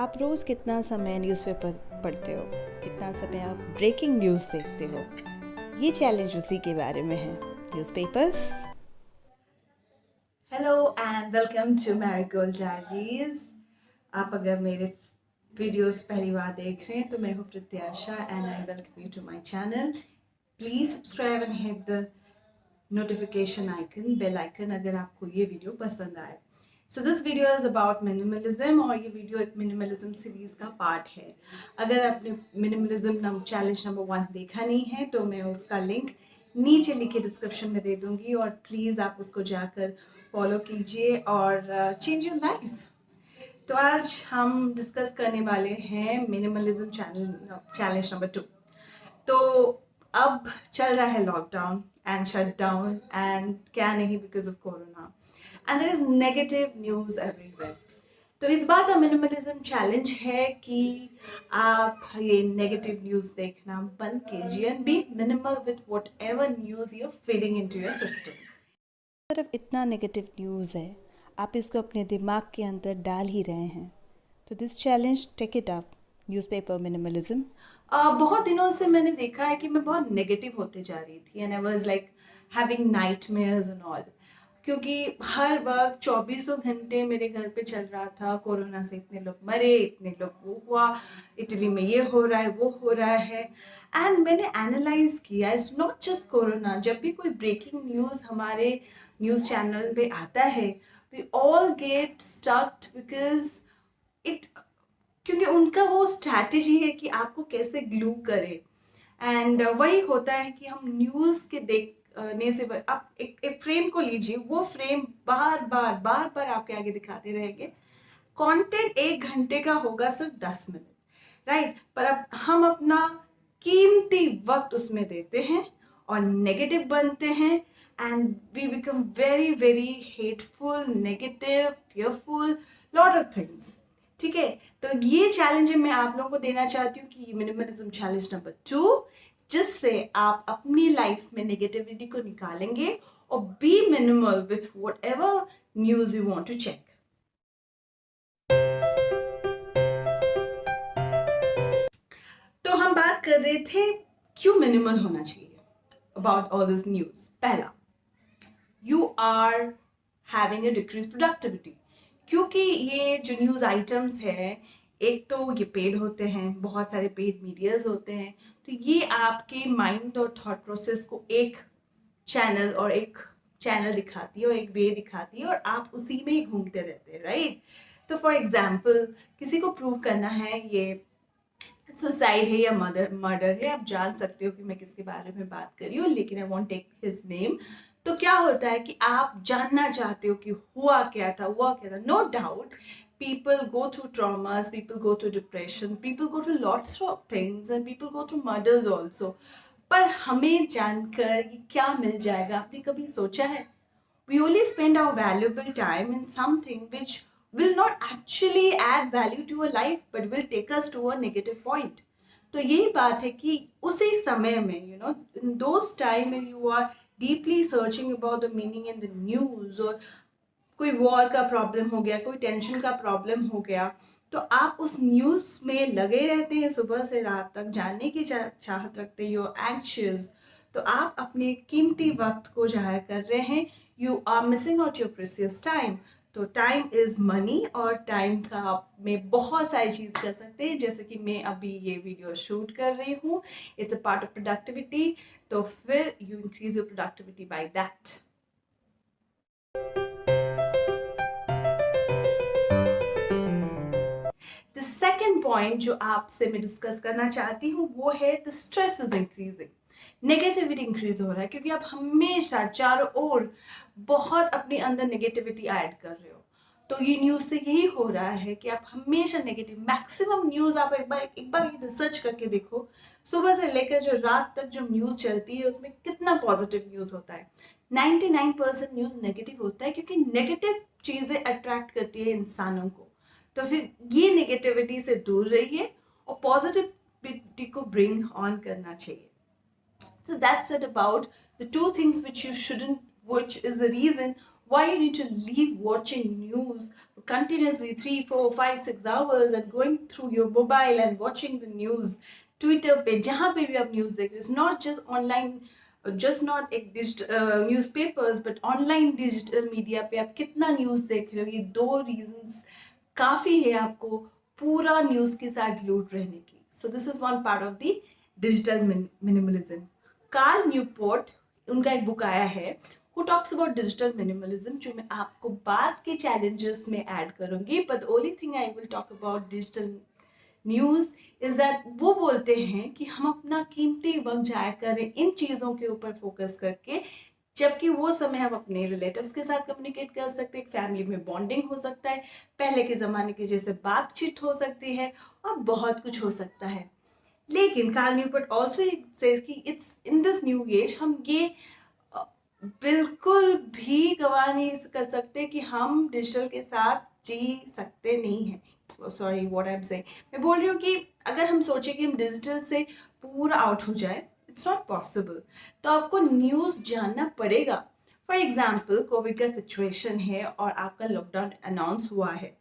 आप रोज़ कितना समय न्यूज़पेपर पढ़ते हो? कितना समय आप ब्रेकिंग न्यूज़ देखते हो? ये चैलेंज उसी के बारे में है, newspapers. Hello and welcome to Marigold Diaries. आप अगर मेरे वीडियोस पहली बार देख रहे हैं तो मैं हूँ Pratyasha and I welcome you to my channel. Please subscribe and hit the notification icon, bell icon, अगर आपको ये वीडियो पसंद आए। So this video is about minimalism और ये वीडियो एक मिनिमलिज्म सीरीज़ का पार्ट है। अगर आपने मिनिमलिज्म चैलेंज नंबर 1 देखा नहीं है तो मैं उसका लिंक नीचे लिखे डिस्क्रिप्शन में दे दूंगी और प्लीज़ आप उसको जाकर फॉलो कीजिए और चेंज योर लाइफ। तो आज हम डिस्कस करने वाले हैं मिनिमलिज्म चैलेंज नंबर 2। तो अब चल रहा है lockdown and shut down and क्या नहीं because of corona and there is negative news everywhere. तो इस बार का मिनिमलिज्म चैलेंज है कि आप ये नेगेटिव न्यूज देखना बंद कीजिए and be minimal with whatever news you are feeding into your system. सिर्फ इतना नेगेटिव न्यूज़ है, आप इसको अपने दिमाग के अंदर डाल ही रहे हैं। तो this challenge, take it up, newspaper minimalism. बहुत दिनों से मैंने देखा है कि मैं बहुत नेगेटिव होते जा रही थी and I was like having nightmares and all, क्योंकि हर वक्त चौबीसों घंटे मेरे घर पे चल रहा था कोरोना से इतने लोग मरे, इतने लोग वो हुआ, इटली में ये हो रहा है, वो हो रहा है। एंड मैंने एनालाइज किया इट्स नॉट जस्ट कोरोना। जब भी कोई ब्रेकिंग न्यूज़ हमारे न्यूज़ चैनल पे आता है we all get stucked because it, क्योंकि उनका वो स्ट्रैटेजी है कि आपको कैसे ग्लू करे। एंड वही होता है कि हम न्यूज़ के देखने से आप एक फ्रेम को लीजिए, वो फ्रेम बार बार आपके आगे दिखाते रहेंगे। कंटेंट 1 घंटे का होगा सिर्फ 10 मिनट, राइट? पर अब हम अपना कीमती वक्त उसमें देते हैं और नेगेटिव बनते हैं and we become very very hateful, negative, fearful, lot of things. ठीक है, तो ये चैलेंज मैं आप लोगों को देना चाहती हूँ कि मिनिमलिज्म चैलेंज नंबर 2, जिससे आप अपनी लाइफ में नेगेटिविटी को निकालेंगे और be minimal with whatever news you want to check. तो हम बात कर रहे थे क्यों मिनिमल होना चाहिए अबाउट ऑल दिस न्यूज। पहला, you are having a decrease productivity, क्योंकि ये जो न्यूज़ आइटम्स है, एक तो ये पेड होते हैं, बहुत सारे पेड मीडियाज होते हैं, तो ये आपके माइंड और थॉट प्रोसेस को एक चैनल दिखाती है और एक वे दिखाती है और आप उसी में ही घूमते रहते हैं, राइट? तो फॉर एग्जाम्पल किसी को प्रूव करना है ये सुसाइड है या मर्डर है, आप जान सकते हो कि मैं किसके बारे में बात कर रही हूँ, लेकिन I won't take his name. तो क्या होता है कि आप जानना चाहते हो कि हुआ क्या था, no doubt people go through traumas, people go through depression, people go through lots of things and people go through murders also। पर हमें जानकर कि क्या मिल जाएगा, आपने कभी सोचा है? We only spend our valuable time in something which will not actually add value to our life but will take us to a negative point। तो यही बात है कि उसी समय में in those time when you are deeply searching about the meaning in the news, और कोई वॉर का प्रॉब्लम हो गया, कोई टेंशन का प्रॉब्लम हो गया, तो आप उस न्यूज़ में लगे रहते हैं सुबह से रात तक, जानने की चाहत रखते हैं, यू एंक्शियस। तो आप अपने कीमती वक्त को जाया कर रहे हैं, you are missing out your precious time. तो टाइम इज मनी और टाइम का आप में बहुत सारी चीज़ कर सकते हैं, जैसे कि मैं अभी ये वीडियो शूट कर रही हूँ, it's a part of productivity. तो फिर you increase your productivity by that. The second point जो आपसे मैं डिस्कस करना चाहती हूँ वो है the stress is increasing, negativity increase हो रहा है, क्योंकि आप हमेशा चारों ओर बहुत अपने अंदर नेगेटिविटी ऐड कर रहे हो। तो ये न्यूज़ से यही हो रहा है कि आप हमेशा नेगेटिव, मैक्सिमम न्यूज़ आप एक बार रिसर्च करके देखो, सुबह से लेकर जो रात तक जो न्यूज़ चलती है उसमें कितना पॉजिटिव न्यूज़ होता है। 99% न्यूज़ नेगेटिव होता है, क्योंकि नेगेटिव चीज़ें अट्रैक्ट करती है इंसानों को। तो फिर ये नेगेटिविटी से दूर रहिए और पॉजिटिविटी को ब्रिंग ऑन करना चाहिए। So that's it about the two things which you shouldn't, which is the reason Why you need to leave watching news continuously 3, 4, 5, 6 hours and going through your mobile and watching the news? Twitter पे जहाँ पे भी आप news देख रहे हो, it's not just online, just not एक digital newspapers but online digital media पे आप कितना न्यूज़ देख रहे हो. ये 2 रीजंस काफ़ी है आपको पूरा न्यूज़ के साथ ग्लूड रहने की. So this is one part of the digital minimalism. Carl Newport, उनका एक बुक आया है who talks about digital minimalism, जो मैं आपको बाद के challenges में ऐड करूंगी. But the only thing I will talk about digital news is that वो बोलते हैं कि हम अपना कीमती वक्त जाया करें इन चीज़ों के ऊपर फोकस करके, जबकि वो समय हम अपने रिलेटिव्स के साथ कम्युनिकेट कर सकते हैं, फैमिली में बॉन्डिंग हो सकता है, पहले के ज़माने के जैसे बातचीत हो सकती है और बहुत कुछ हो सकता है. लेकिन कार्ल न्यूपोर्ट ऑल्सो सेज कि it's in this new age हम ये बिल्कुल भी गवाह नहीं कर सकते कि हम डिजिटल के साथ जी सकते नहीं हैं. Sorry what I am saying, मैं बोल रही हूँ कि अगर हम सोचें कि हम डिजिटल से पूरा आउट हो जाए, इट्स नॉट पॉसिबल. तो आपको न्यूज़ जानना पड़ेगा. फॉर एग्जाम्पल कोविड का सिचुएशन है और आपका लॉकडाउन अनाउंस हुआ है.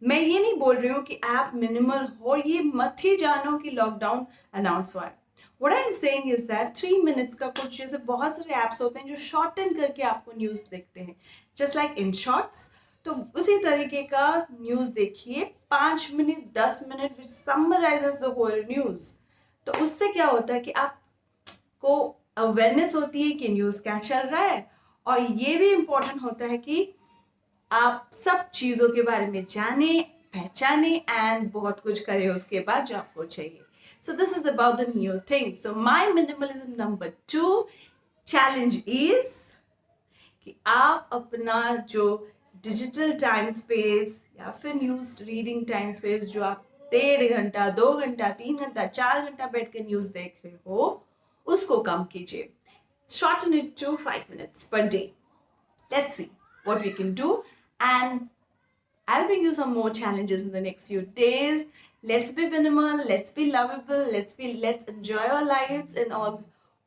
मैं ये नहीं बोल रही हूँ कि आप मिनिमल हो, ये मत ही जानो कि लॉकडाउन अनाउंस हुआ है. What I am saying is that 3 minutes का कुछ जैसे बहुत सारे ऐप्स होते हैं जो शॉर्टन करके आपको न्यूज़ देखते हैं, जस्ट लाइक इन शॉर्ट्स. तो उसी तरीके का न्यूज़ देखिए 5 minute 10 minute which summarises the whole news. तो उससे क्या होता है कि आपको अवेयरनेस होती है कि न्यूज़ क्या चल रहा है, और ये भी इम्पोर्टेंट होता है कि आप सब चीज़ों के बारे में जाने, पहचाने एंड बहुत कुछ करें उसके बाद जो आपको चाहिए. So this is about the new thing. So my minimalism number 2 challenge is कि आप अपना जो डिजिटल टाइम स्पेस या फिर न्यूज़ रीडिंग टाइम स्पेस जो आप 1.5 घंटा 2 घंटा 3 घंटा 4 घंटा बैठ के न्यूज़ देख रहे हो, उसको कम कीजिए. Shorten it to 5 minutes per day. Let's see what we can do, and I'll bring you some more challenges in the next few days. Let's be minimal, let's be lovable, let's enjoy our lives in all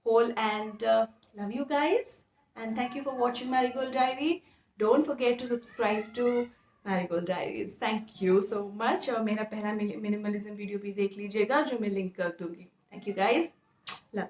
whole, and love you guys, and thank you for watching Marigold Diary. Don't forget to subscribe to Marigold Diaries. Thank you so much. और मेरा पहला minimalism video भी देख लीजिएगा जो मैं link कर दूंगी. Thank you guys. Love.